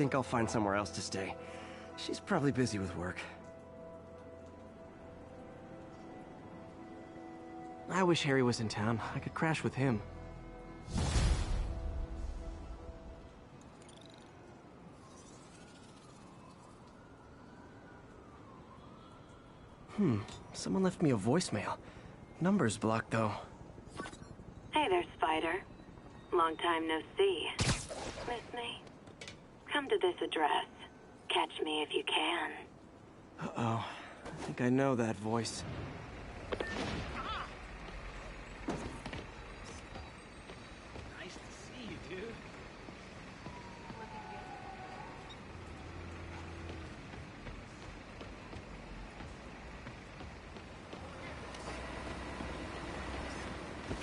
think I'll find somewhere else to stay. She's probably busy with work. I wish Harry was in town. I could crash with him. Someone left me a voicemail. Number's blocked, though. Hey there, Spider. Long time no see. Miss me? Come to this address. Catch me if you can. Uh-oh. I think I know that voice. Nice to see you, dude.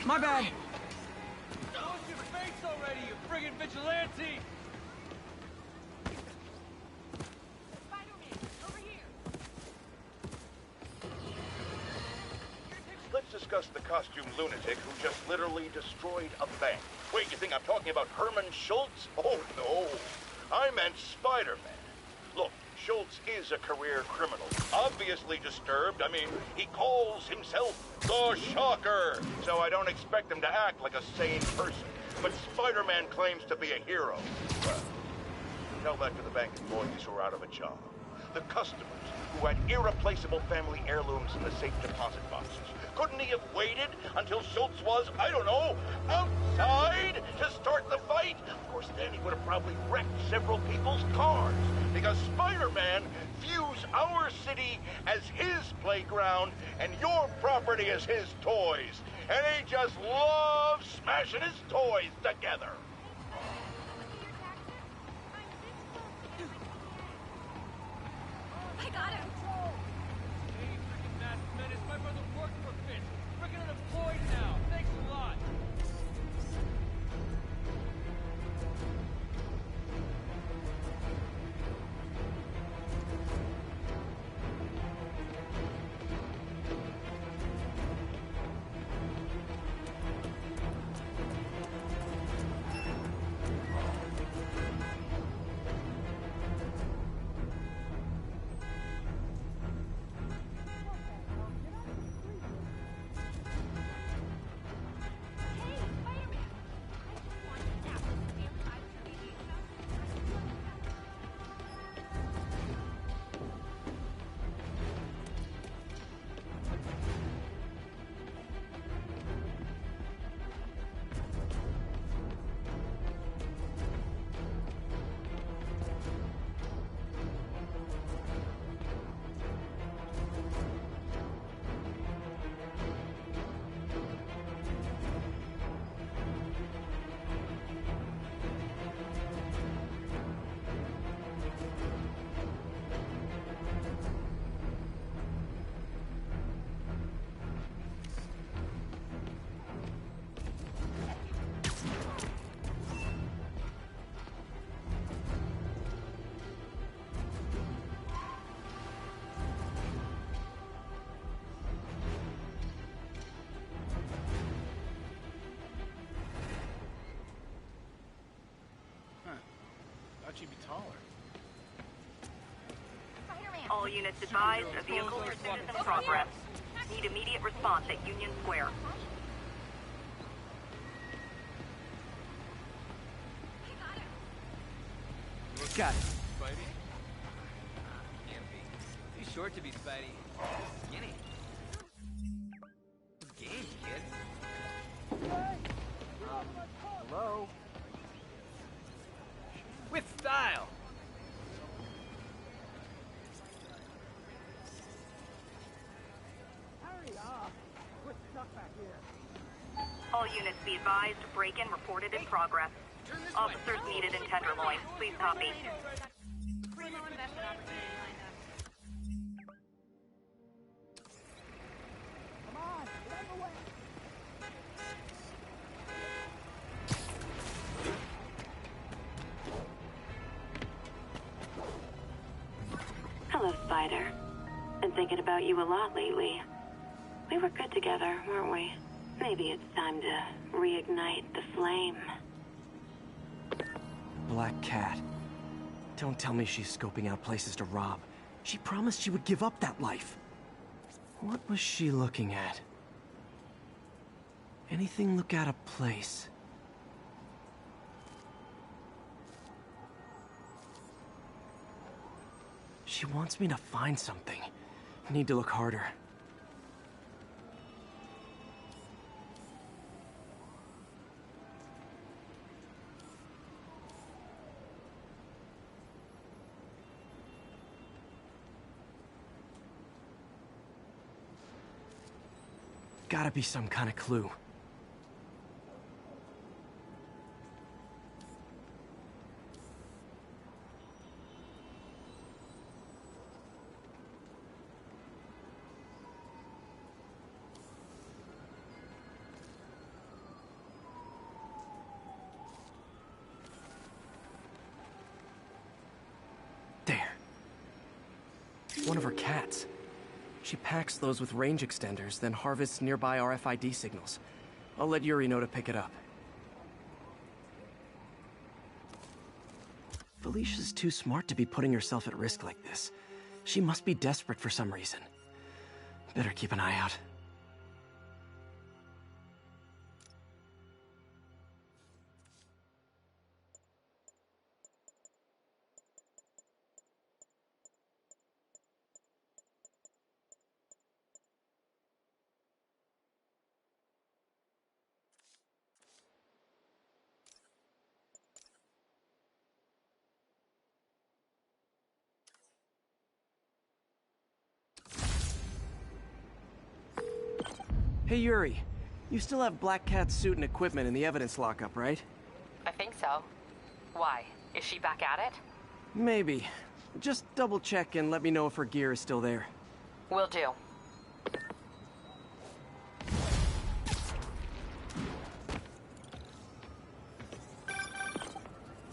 My bad! Close your face already, you friggin' vigilante! Spider-Man, over here! Let's discuss the costume lunatic who just literally destroyed a bank. Wait, you think I'm talking about Herman Schultz? Oh, no. I meant Spider-Man. Look, Schultz is a career criminal. Obviously disturbed. I mean, he calls himself the Shocker. So I don't expect him to act like a sane person. But Spider-Man claims to be a hero. Well, tell that to the bank employees who are out of a job. The customers who had irreplaceable family heirlooms in the safe deposit boxes. Couldn't he have waited until Schultz was, I don't know, outside to start the fight? Of course, then he would have probably wrecked several people's cars. Because Spider-Man views our city as his playground and your property as his toys. And he just loves smashing his toys together. I got him! Hey, freaking mass menace, my brother worked for Fitz. Freaking unemployed now. Thanks a lot. Thought you'd be taller. Spider-Man! All units advised, a vehicle pursuit is in progress. Need immediate response at Union Square. Got it. Spidey? Can't be. Too short to be Spidey. Skinny. Game, kid. Hello? With style. All units be advised, break-in reported in progress. Officers needed in Tenderloin. Please copy. Hello, Spider. Been thinking about you a lot lately. We were good together, weren't we? Maybe it's time to reignite the flame. Black Cat. Don't tell me she's scoping out places to rob. She promised she would give up that life. What was she looking at? Anything look out of place? She wants me to find something. I need to look harder. Gotta be some kind of clue. There. One of her cats. She packs those with range extenders, then harvests nearby RFID signals. I'll let Yuri know to pick it up. Felicia's too smart to be putting herself at risk like this. She must be desperate for some reason. Better keep an eye out. Hey Yuri, you still have Black Cat's suit and equipment in the evidence lockup, right? I think so. Why? Is she back at it? Maybe. Just double check and let me know if her gear is still there. Will do.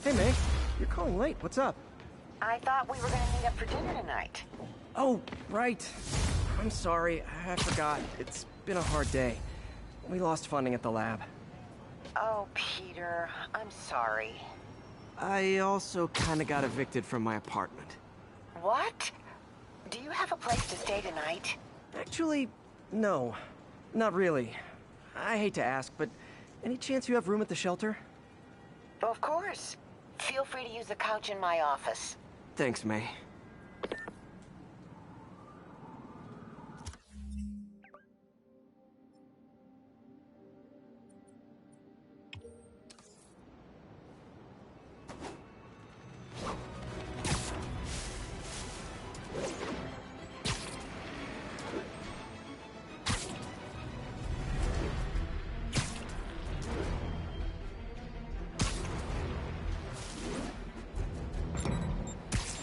Hey May, you're calling late. What's up? I thought we were gonna meet up for dinner tonight. Oh, right. I'm sorry, I forgot. It's been a hard day. We lost funding at the lab. Oh, Peter, I'm sorry. I also kinda got evicted from my apartment. What? Do you have a place to stay tonight? Actually, no. Not really. I hate to ask, but any chance you have room at the shelter? Of course. Feel free to use the couch in my office. Thanks, May.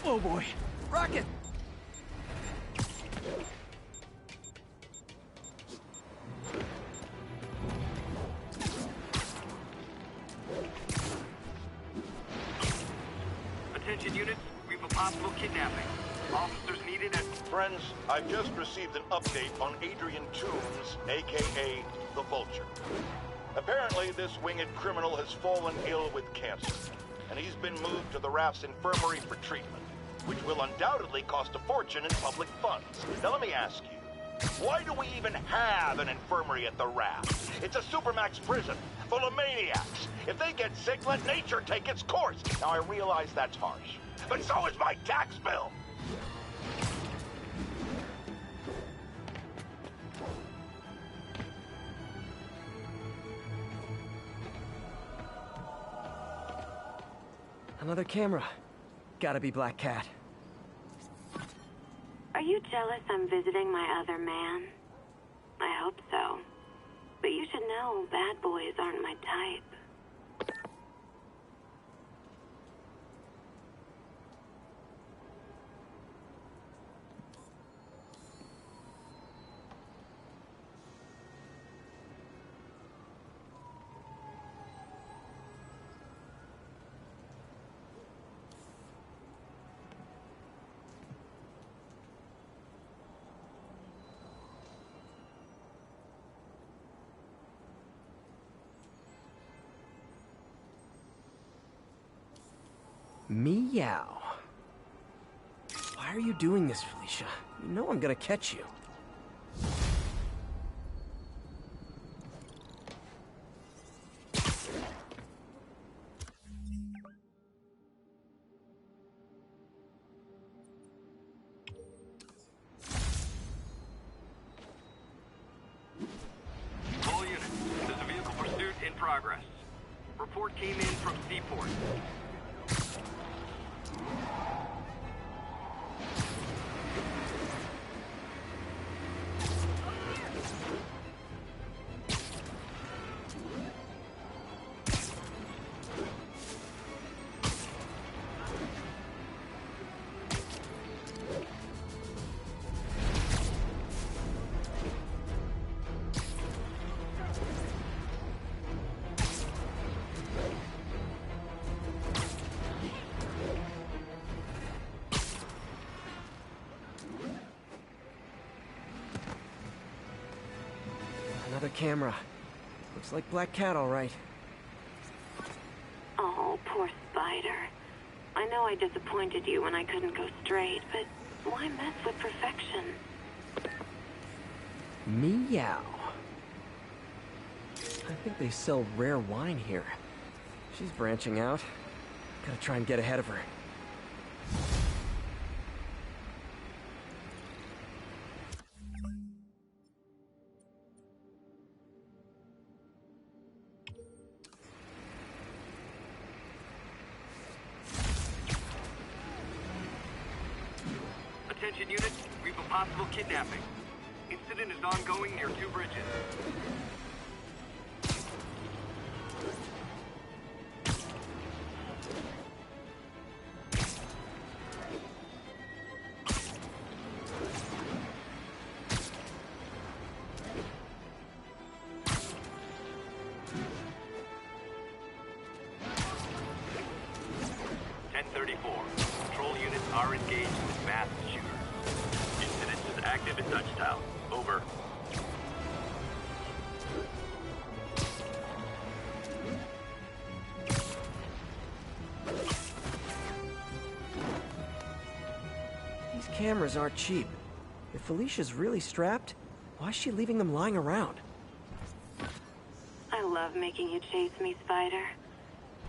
Oh boy, rocket! Attention units, we have a possible kidnapping. Officers needed at... Friends, I've just received an update on Adrian Toombs, aka the Vulture. Apparently, this winged criminal has fallen ill with cancer, and he's been moved to the RAF's infirmary for treatment, which will undoubtedly cost a fortune in public funds. Now let me ask you, why do we even have an infirmary at the RAF? It's a supermax prison, full of maniacs. If they get sick, let nature take its course. Now I realize that's harsh, but so is my tax bill. Another camera. Gotta be Black Cat. Are you jealous I'm visiting my other man? I hope so. But you should know bad boys aren't my type. Meow. Why are you doing this, Felicia? You know I'm gonna catch you. All units, there's a vehicle pursuit in progress. Report came in from Seaport. Another camera. Looks like Black Cat, all right. Oh, poor Spider. I know I disappointed you when I couldn't go straight, but why mess with perfection? Meow. I think they sell rare wine here. She's branching out. Gotta try and get ahead of her. Attention units, we've a possible kidnapping. Incident is ongoing near 2 bridges. Patrol units are engaged with masked shooters. Incident is active in Dutchtown. Over. These cameras aren't cheap. If Felicia's really strapped, why is she leaving them lying around? I love making you chase me, Spider.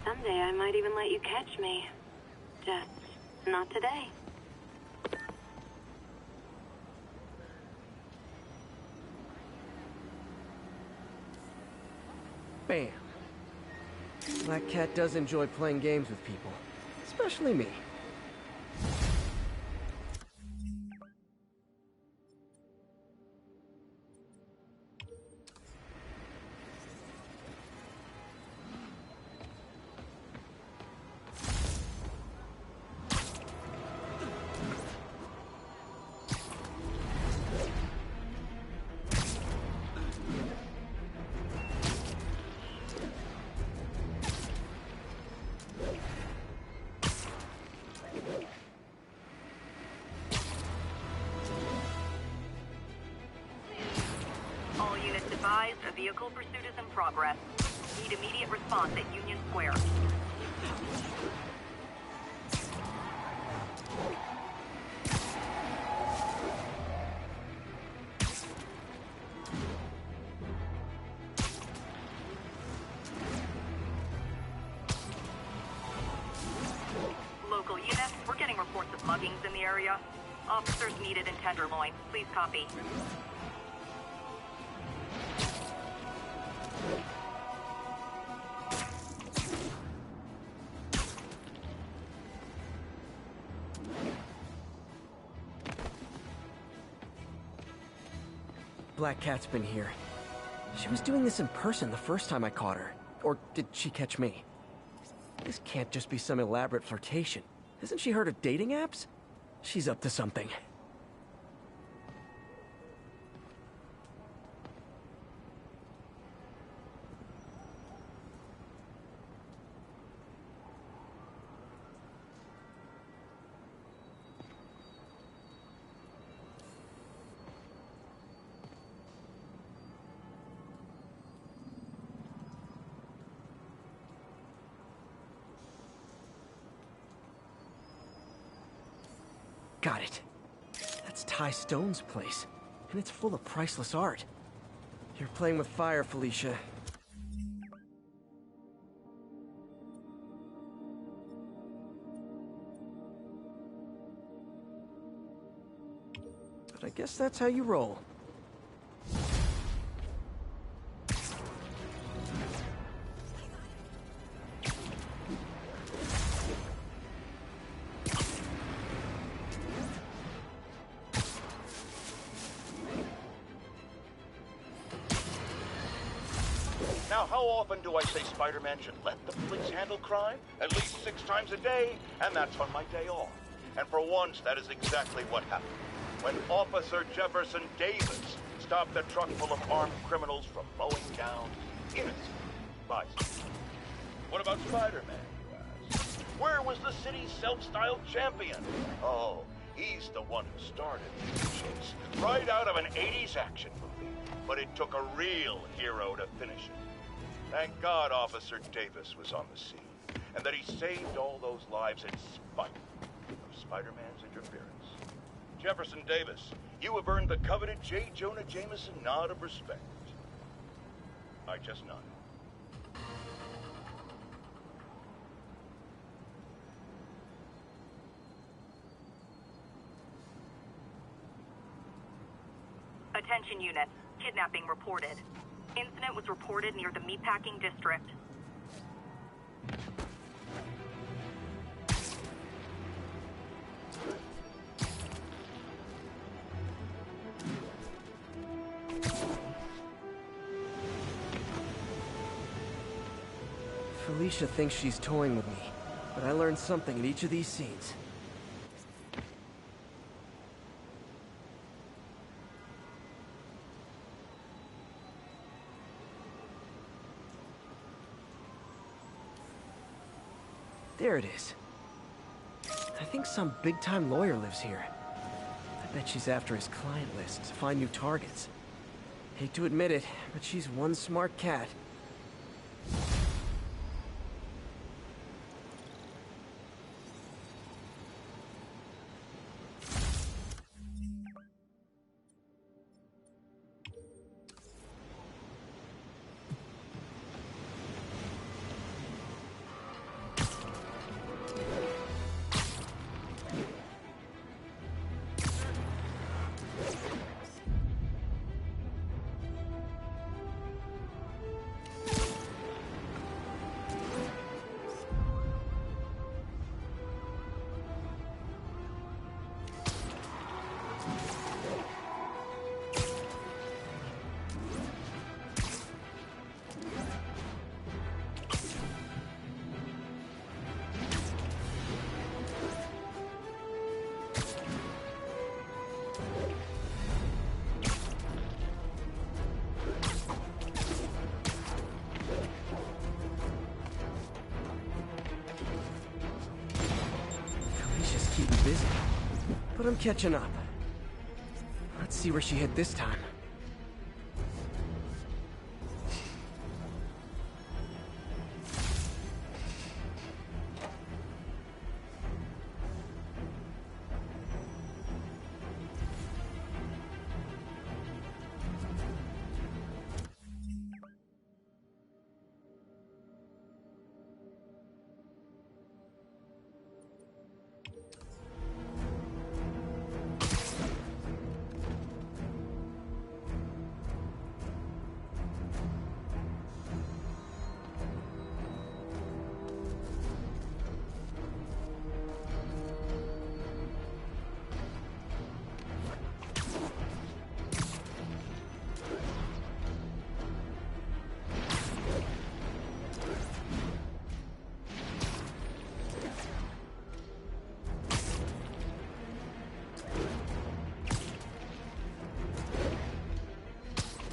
Someday I might even let you catch me. Just not today. Bam. Black Cat does enjoy playing games with people. Especially me. All units advised, a vehicle pursuit is in progress. Need immediate response at Union Square. Local units, we're getting reports of muggings in the area. Officers needed in Tenderloin. Please copy. Black Cat's been here. She was doing this in person the first time I caught her. Or did she catch me? This can't just be some elaborate flirtation. Hasn't she heard of dating apps? She's up to something. Got got it. That's Ty Stone's place, and it's full of priceless art. You're playing with fire, Felicia. But I guess that's how you roll. Now, how often do I say Spider-Man should let the police handle crime? At least 6 times a day, and that's on my day off. And for once, that is exactly what happened. When Officer Jefferson Davis stopped a truck full of armed criminals from mowing down innocent bystanders. What about Spider-Man, you ask? Where was the city's self-styled champion? Oh, he's the one who started this chase, right out of an 80s action movie. But it took a real hero to finish it. Thank God Officer Davis was on the scene, and that he saved all those lives in spite of Spider-Man's interference. Jefferson Davis, you have earned the coveted J. Jonah Jameson nod of respect. I just nodded. Attention units. Kidnapping reported. Incident was reported near the meatpacking district. Felicia thinks she's toying with me, but I learned something in each of these scenes. There it is. I think some big-time lawyer lives here. I bet she's after his client list to find new targets. Hate to admit it, but she's one smart cat. Busy, but I'm catching up. Let's see where she hid this time.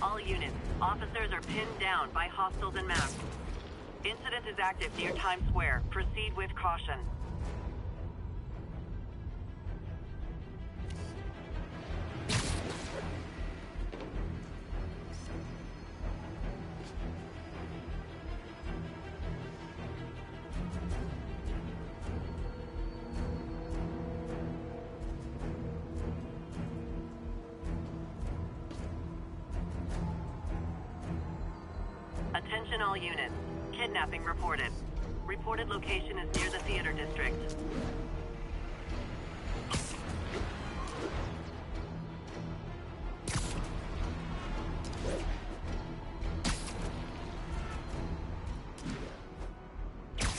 All units, officers are pinned down by hostiles and masked. Incident is active near Times Square. Proceed with caution. Attention all units. Kidnapping reported. Reported location is near the theater district.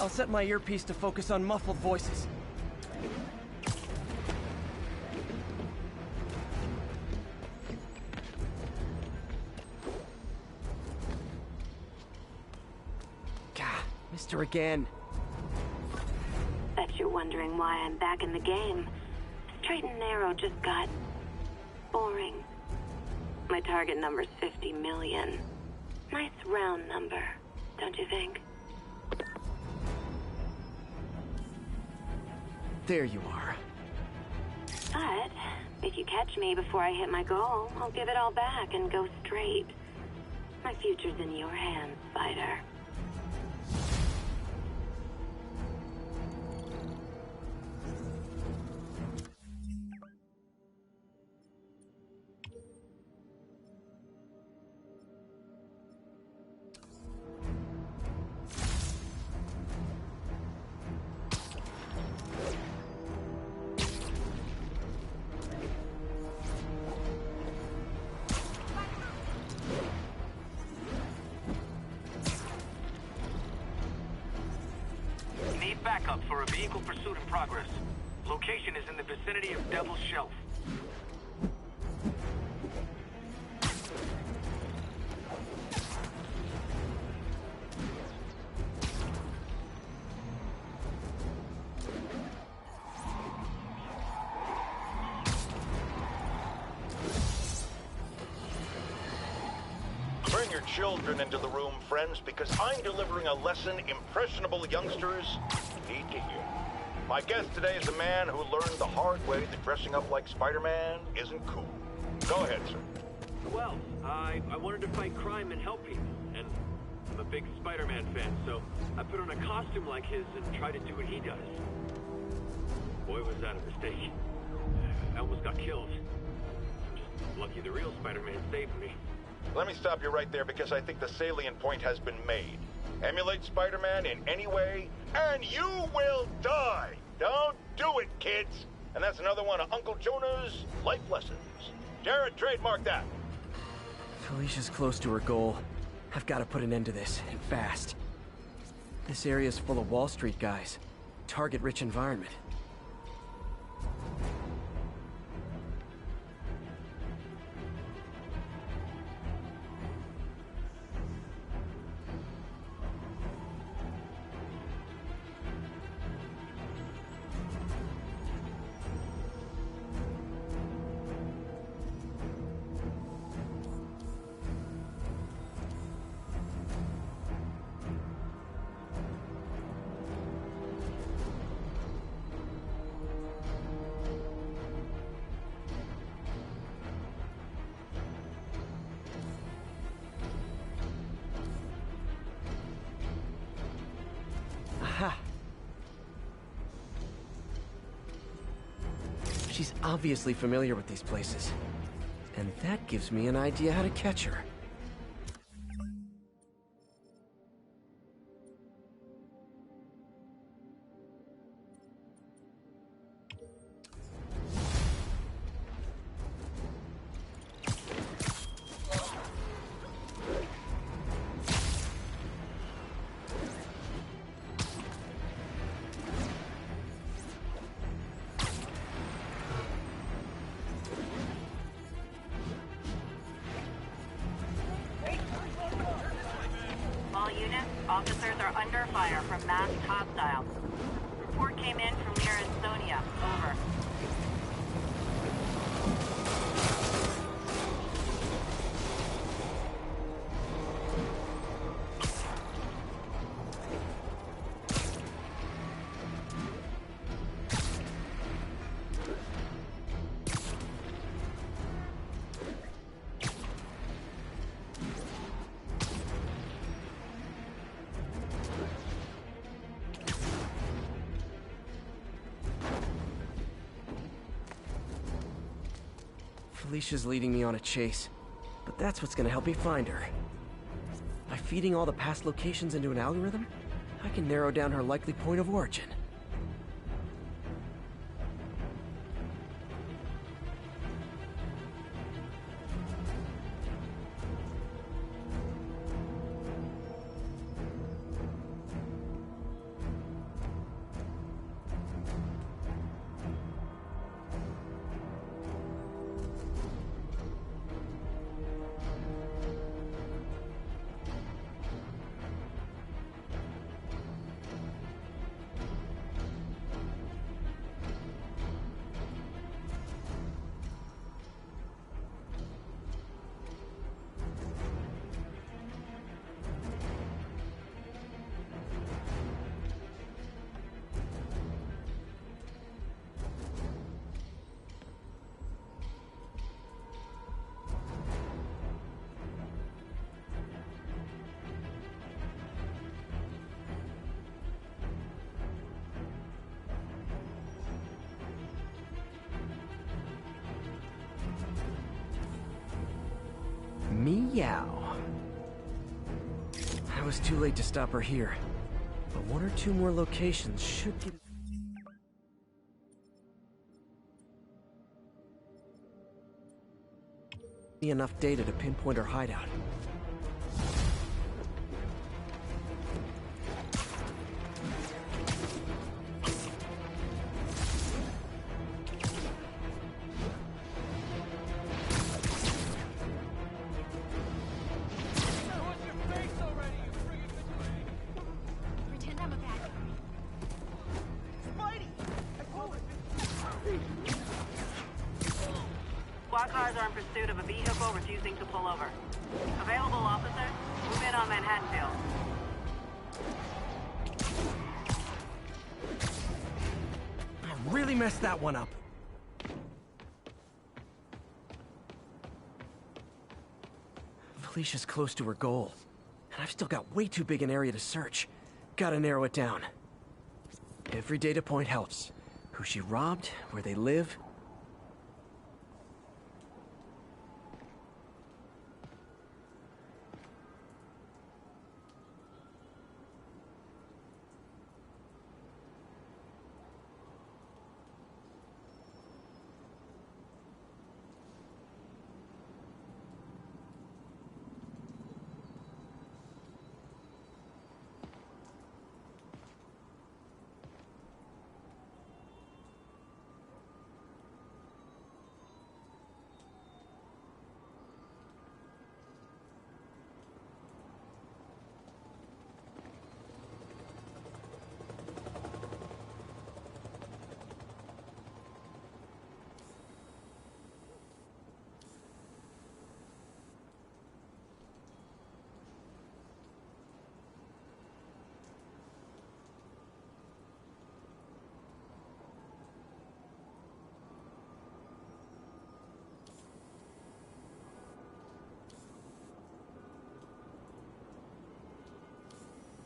I'll set my earpiece to focus on muffled voices. Gah, missed her again. Bet you're wondering why I'm back in the game. Straight and narrow just got boring. My target number's 50 million. Nice round number, don't you think? There you are. But if you catch me before I hit my goal, I'll give it all back and go straight. My future's in your hands, Spider. Need backup for a vehicle pursuit in progress. Location is in the vicinity of Devil's Shelf. Bring your children into the room, friends, because I'm delivering a lesson impressionable youngsters need to hear. My guest today is a man who learned the hard way that dressing up like Spider-Man isn't cool. Go ahead, sir. Well, I wanted to fight crime and help people, and I'm a big Spider-Man fan, so I put on a costume like his and tried to do what he does. Boy, was that a mistake. I almost got killed. I'm just lucky the real Spider-Man saved me. Let me stop you right there because I think the salient point has been made. Emulate Spider-Man in any way, and you will die! Don't do it, kids! And that's another one of Uncle Jonah's life lessons. Jared, trademark that. Felicia's close to her goal. I've got to put an end to this, and fast. This area's full of Wall Street guys. Target-rich environment. Aha! She's obviously familiar with these places. And that gives me an idea how to catch her. All units, officers are under fire from masked hostiles. Report came in from near Estonia. Over. Felicia's leading me on a chase, but that's what's gonna help me find her. I feeding all the past locations into an algorithm, I can narrow down her likely point of origin. Meow. I was too late to stop her here, but one or two more locations should get me enough data to pinpoint her hideout. Squad cars are in pursuit of a vehicle refusing to pull over. Available officers, move in on Manhattanville. I really messed that one up. Felicia's close to her goal, and I've still got way too big an area to search. Gotta narrow it down. Every data point helps. Who she robbed, where they live.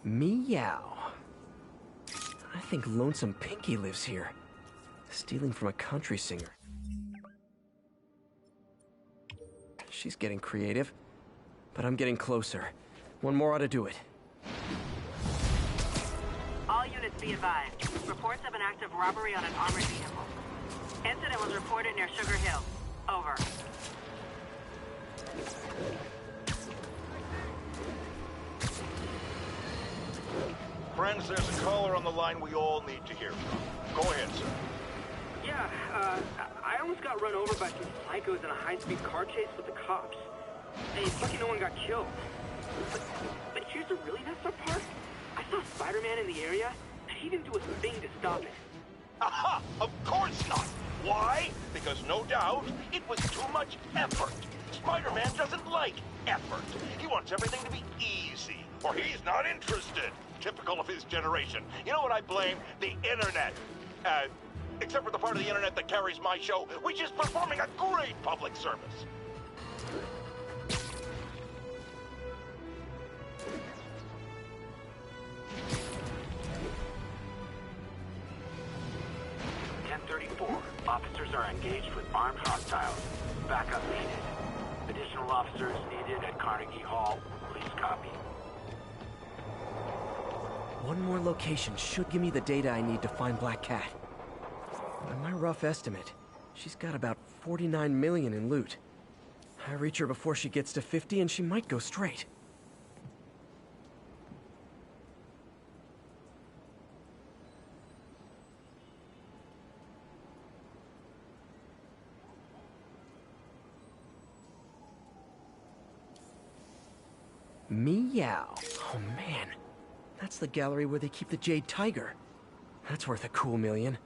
Meow. I think Lonesome Pinky lives here. Stealing from a country singer. She's getting creative, but I'm getting closer. One more ought to do it. All units be advised. Reports of an active robbery on an armored vehicle. Incident was reported near Sugar Hill. Over. Friends, there's a caller on the line we all need to hear from. Go ahead, sir. Yeah, I almost got run over by some psychos in a high-speed car chase with the cops. Hey, it's lucky no one got killed. But here's the really messed up part. I saw Spider-Man in the area, and he didn't do a thing to stop it. Aha! Of course not! Why? Because no doubt, it was too much effort. Spider-Man doesn't like effort. He wants everything to be easy, or he's not interested. Typical of his generation. You know what I blame? The internet. Except for the part of the internet that carries my show, which is performing a great public service. Officers are engaged with armed hostiles. Backup needed. Additional officers needed at Carnegie Hall. Please copy. One more location should give me the data I need to find Black Cat. By my rough estimate, she's got about 49 million in loot. I reach her before she gets to 50 and she might go straight. Meow. Oh man, that's the gallery where they keep the Jade Tiger. That's worth a cool million.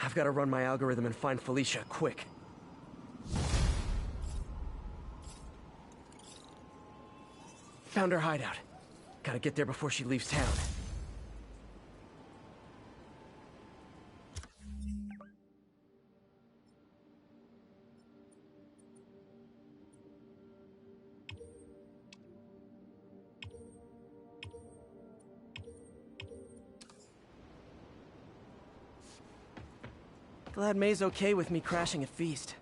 I've got to run my algorithm and find Felicia, quick. Found her hideout. Gotta get there before she leaves town. Glad May's okay with me crashing at Feast.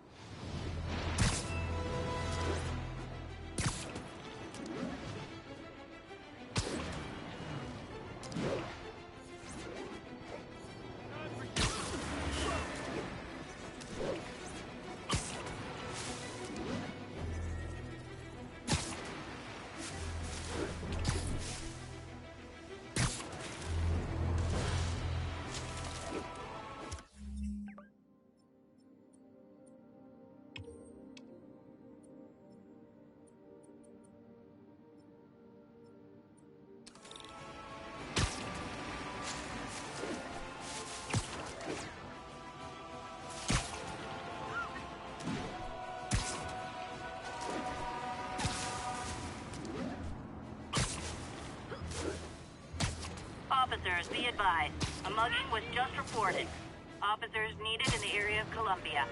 Officers, be advised. A mugging was just reported. Officers needed in the area of Columbia.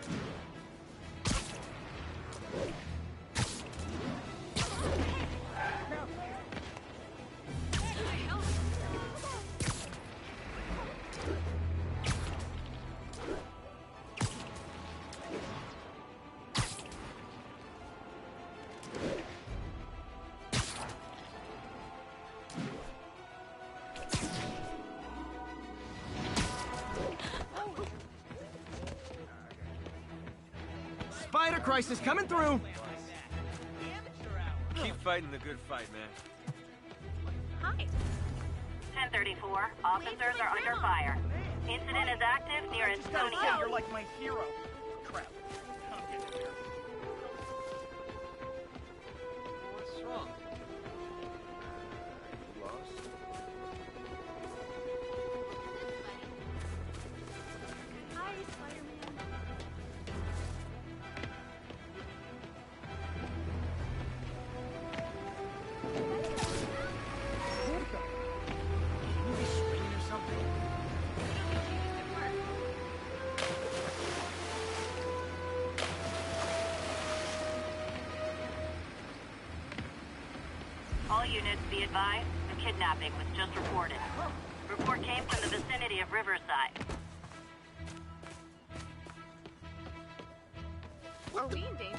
Spider crisis coming through! Keep fighting the good fight, man. Hi. 1034, officers are under fire. Incident is active near Ansonia. You're like my hero. Crap. Come get in here. What's wrong? Hi, Spider-Man. All units, be advised, a kidnapping was just reported. Report came from the vicinity of Riverside. Are we in danger?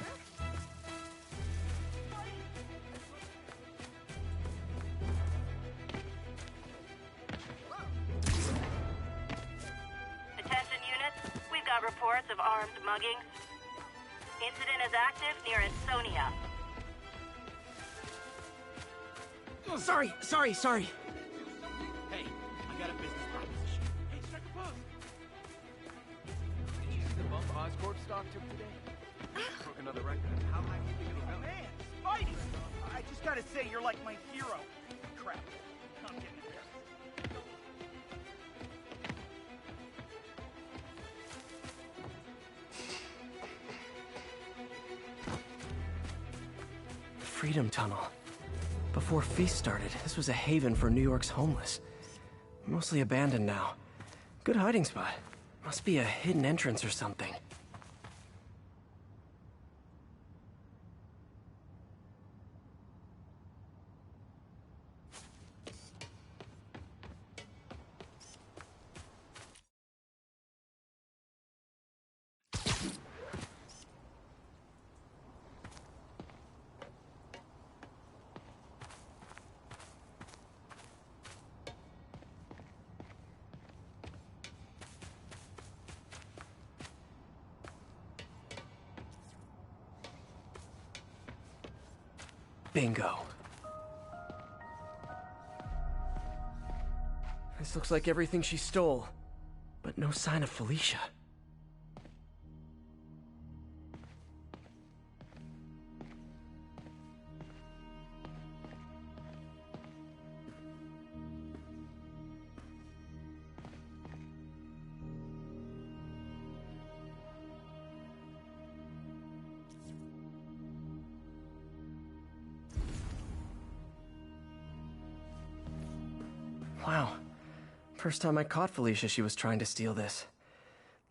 Attention units, we've got reports of armed muggings. Incident is active near Ansonia. Sorry. Hey, I got a business proposition. Hey, strike a pose. Did you see the bump Oscorp stock took today? Broke another record. How high do you think it'll go? Man, Spidey! I just gotta say, you're like my hero. Crap. Come get in here. Freedom Tunnel. Before Feast started, this was a haven for New York's homeless. Mostly abandoned now. Good hiding spot. Must be a hidden entrance or something. Bingo. This looks like everything she stole, but no sign of Felicia. Wow. First time I caught Felicia, she was trying to steal this.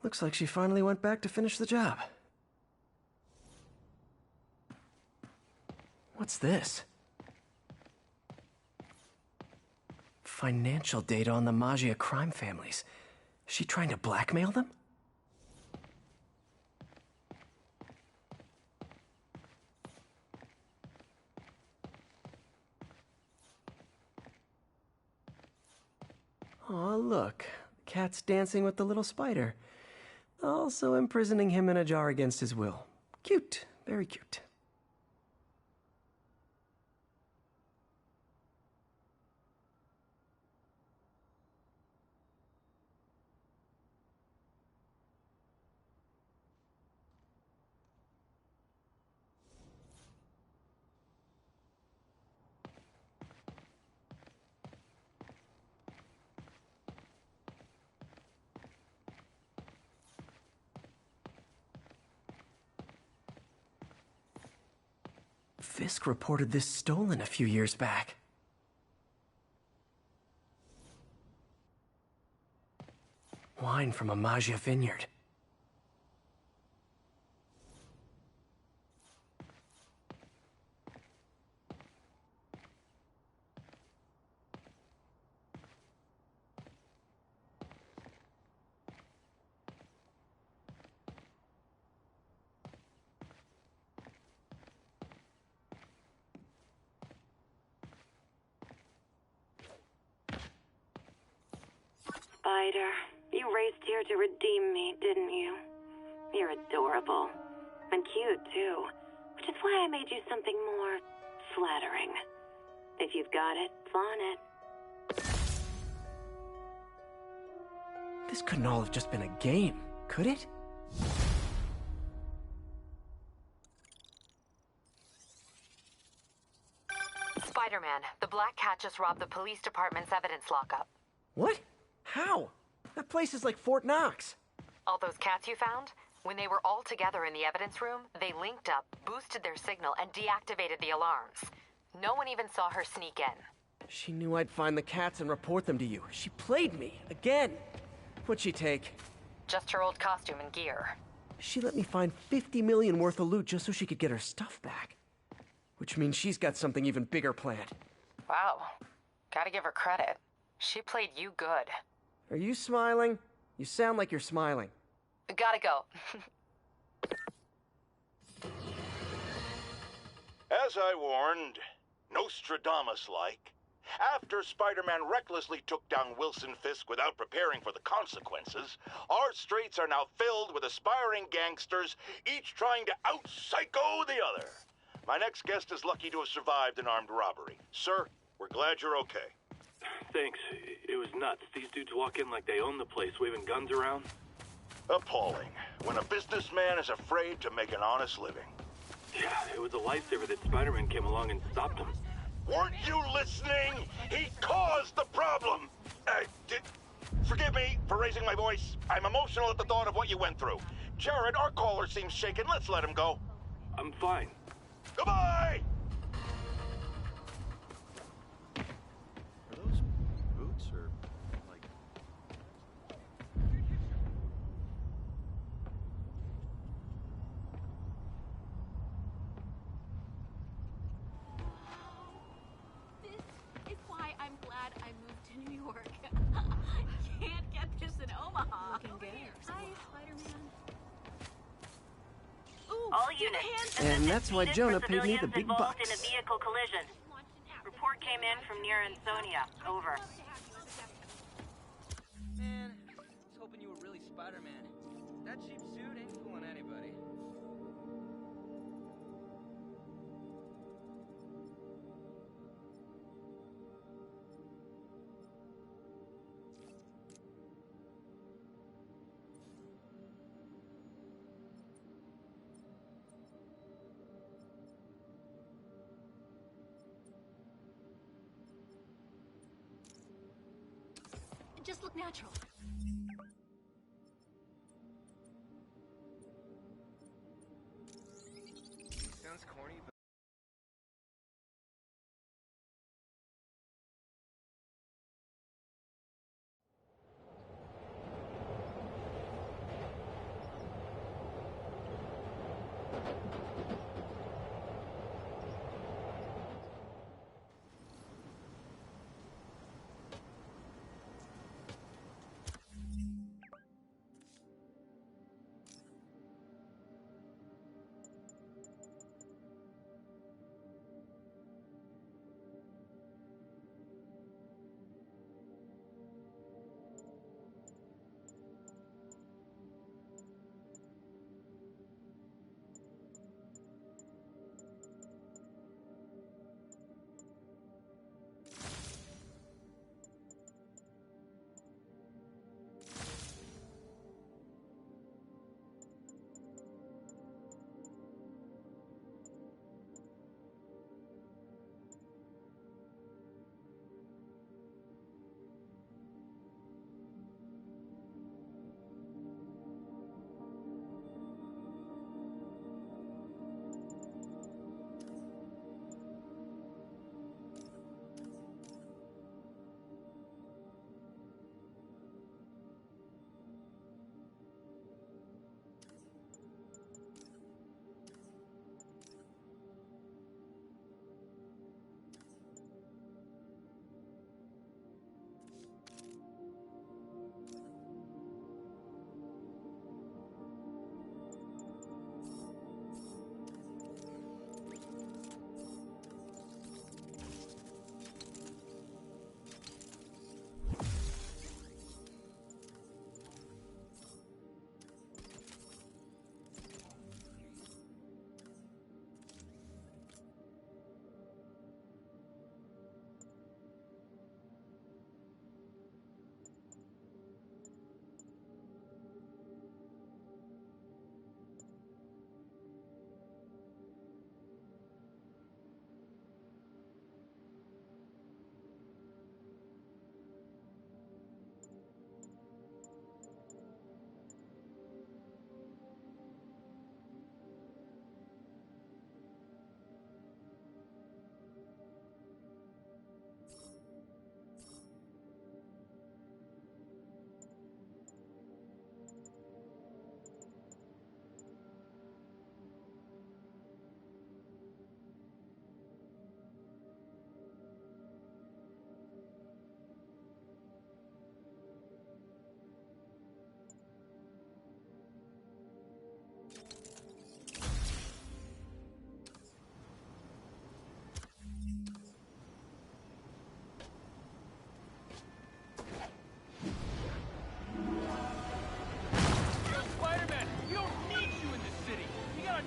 Looks like she finally went back to finish the job. What's this? Financial data on the Maggia crime families. Is she trying to blackmail them? Aw, look. The cat's dancing with the little spider. Also imprisoning him in a jar against his will. Cute. Very cute. Fisk reported this stolen a few years back. Wine from a Maggia vineyard. Spider, you raced here to redeem me, didn't you? You're adorable. And cute, too. Which is why I made you something more flattering. If you've got it, flaunt it. This couldn't all have just been a game, could it? Spider-Man, the Black Cat just robbed the police department's evidence lockup. What? How? That place is like Fort Knox. All those cats you found? When they were all together in the evidence room, they linked up, boosted their signal, and deactivated the alarms. No one even saw her sneak in. She knew I'd find the cats and report them to you. She played me, again. What'd she take? Just her old costume and gear. She let me find 50 million worth of loot just so she could get her stuff back. Which means she's got something even bigger planned. Wow. Gotta give her credit. She played you good. Are you smiling? You sound like you're smiling. Gotta go. As I warned, Nostradamus-like, after Spider-Man recklessly took down Wilson Fisk without preparing for the consequences, our streets are now filled with aspiring gangsters, each trying to out-psycho the other. My next guest is lucky to have survived an armed robbery. Sir, we're glad you're okay. Thanks. It was nuts. These dudes walk in like they own the place, waving guns around. Appalling. When a businessman is afraid to make an honest living. Yeah, it was a lifesaver that Spider-Man came along and stopped him. Weren't you listening? He caused the problem! Forgive me for raising my voice. I'm emotional at the thought of what you went through. Jared, our caller seems shaken. Let's let him go. I'm fine. Goodbye! Are those boots or, like... This is why I'm glad I moved to New York. Can't get this in Omaha. Looking good. Hi, Spider-Man. Ooh, All units. And that's why Jonah paid me the big involved bucks. in a vehicle collision. Report came in from near Ansonia. Over. Man, I was hoping you were really Spider-Man. That cheap suit ain't fooling anybody. natural. Sounds corny, but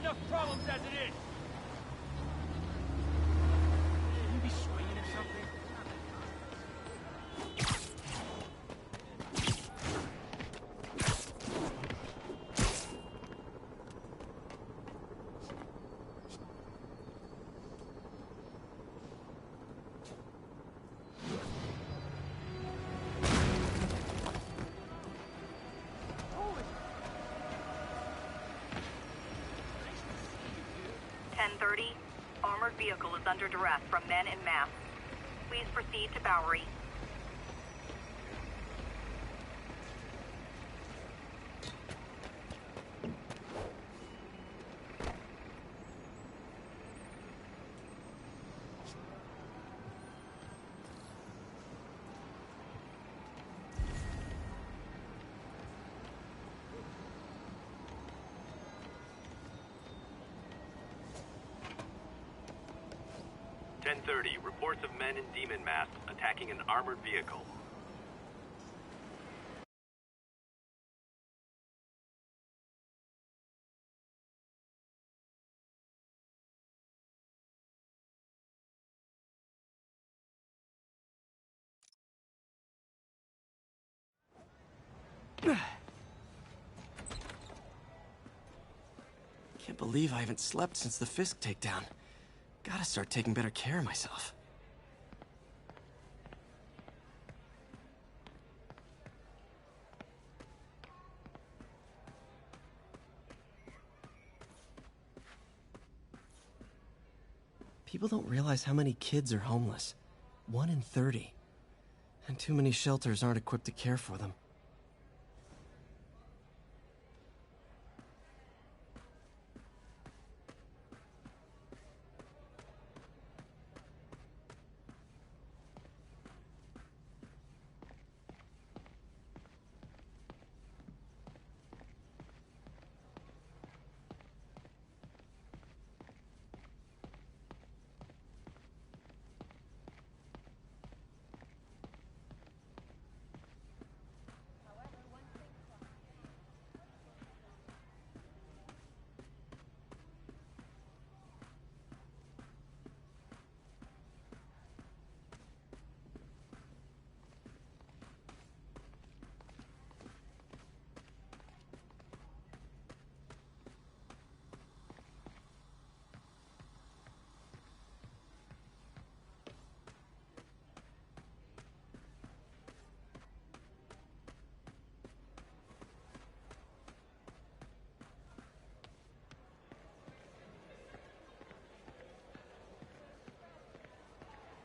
enough problems as it is. You be swinging at something? Armored vehicle is under duress from men in masks. Please proceed to Bowery. Reports of men in demon masks attacking an armored vehicle. Can't believe I haven't slept since the Fisk takedown. Gotta start taking better care of myself. People don't realize how many kids are homeless. 1 in 30. And too many shelters aren't equipped to care for them.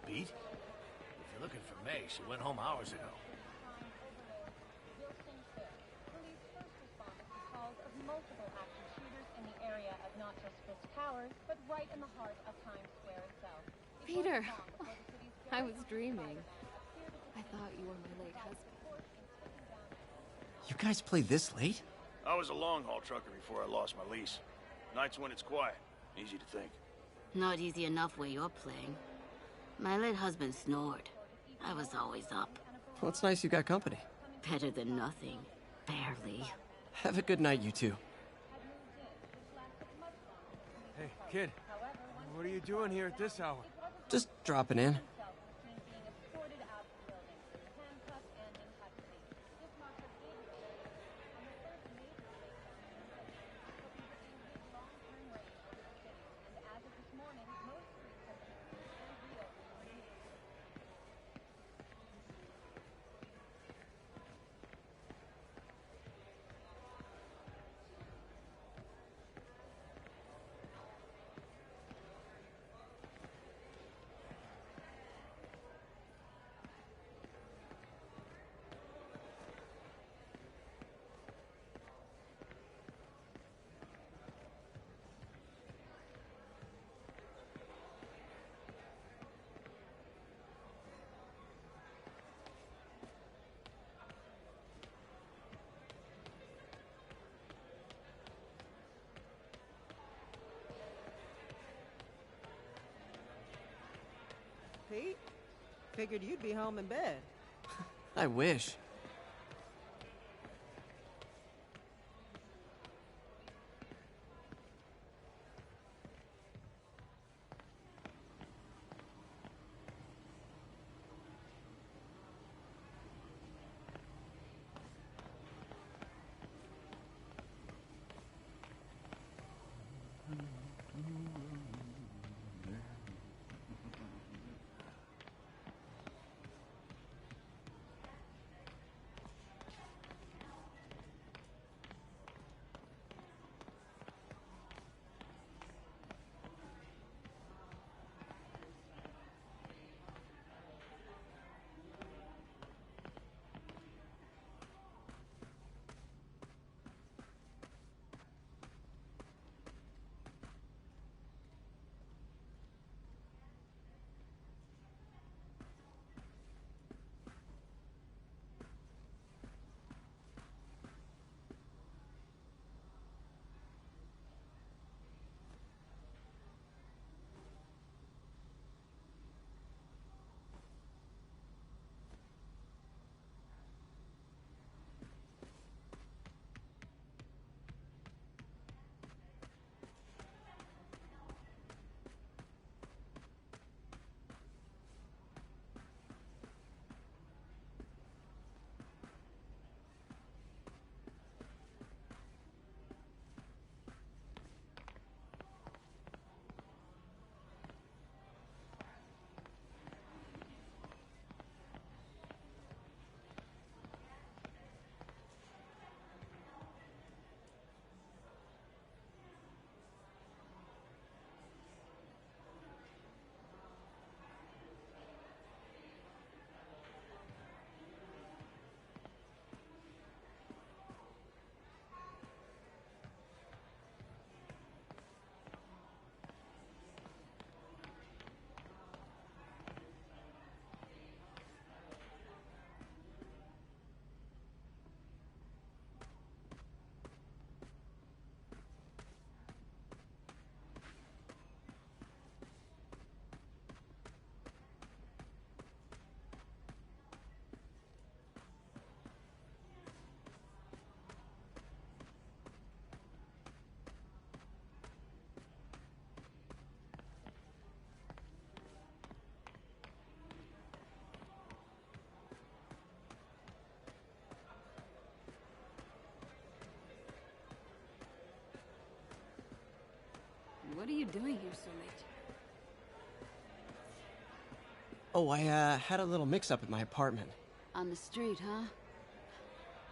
Pete? If you're looking for May, she went home hours ago. Multiple active shooters in the area of not just Fisk Towers, but right in the heart of Times Square itself. Peter, I was dreaming. I thought you were my late husband. You guys play this late? I was a long-haul trucker before I lost my lease. Nights when it's quiet. Easy to think. Not easy enough where you're playing. My late husband snored. I was always up. Well, it's nice you got company. Better than nothing. Barely. Have a good night, you two. Hey, kid. What are you doing here at this hour? Just dropping in. Pete? Figured you'd be home in bed. I wish. What are you doing here so late? Oh, I had a little mix-up at my apartment. On the street, huh?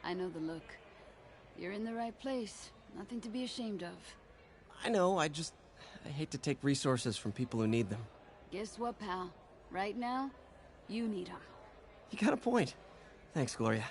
I know the look. You're in the right place. Nothing to be ashamed of. I know, I hate to take resources from people who need them. Guess what, pal? Right now, you need them. You got a point. Thanks, Gloria.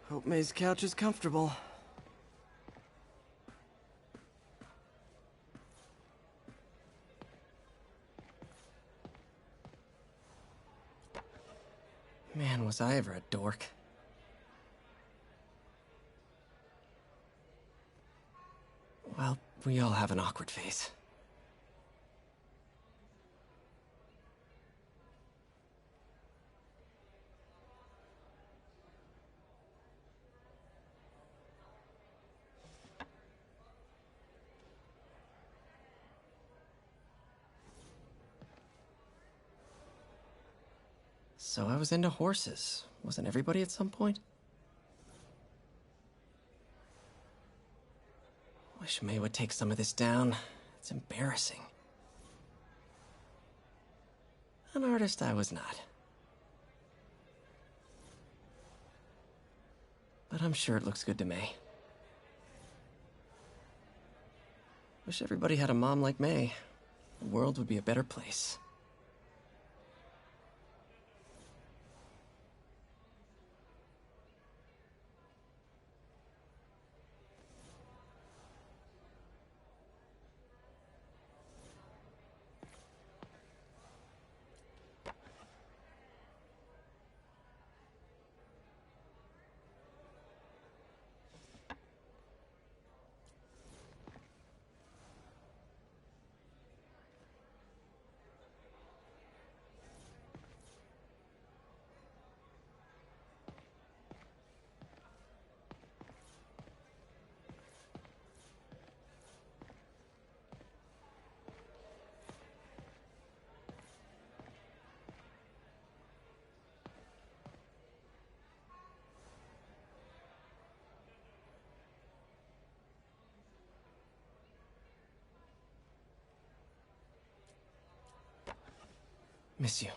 Hope May's couch is comfortable. Man, was I ever a dork. Well, we all have an awkward phase. So I was into horses. Wasn't everybody at some point? Wish May would take some of this down. It's embarrassing. An artist I was not. But I'm sure it looks good to May. Wish everybody had a mom like May. The world would be a better place. Miss you.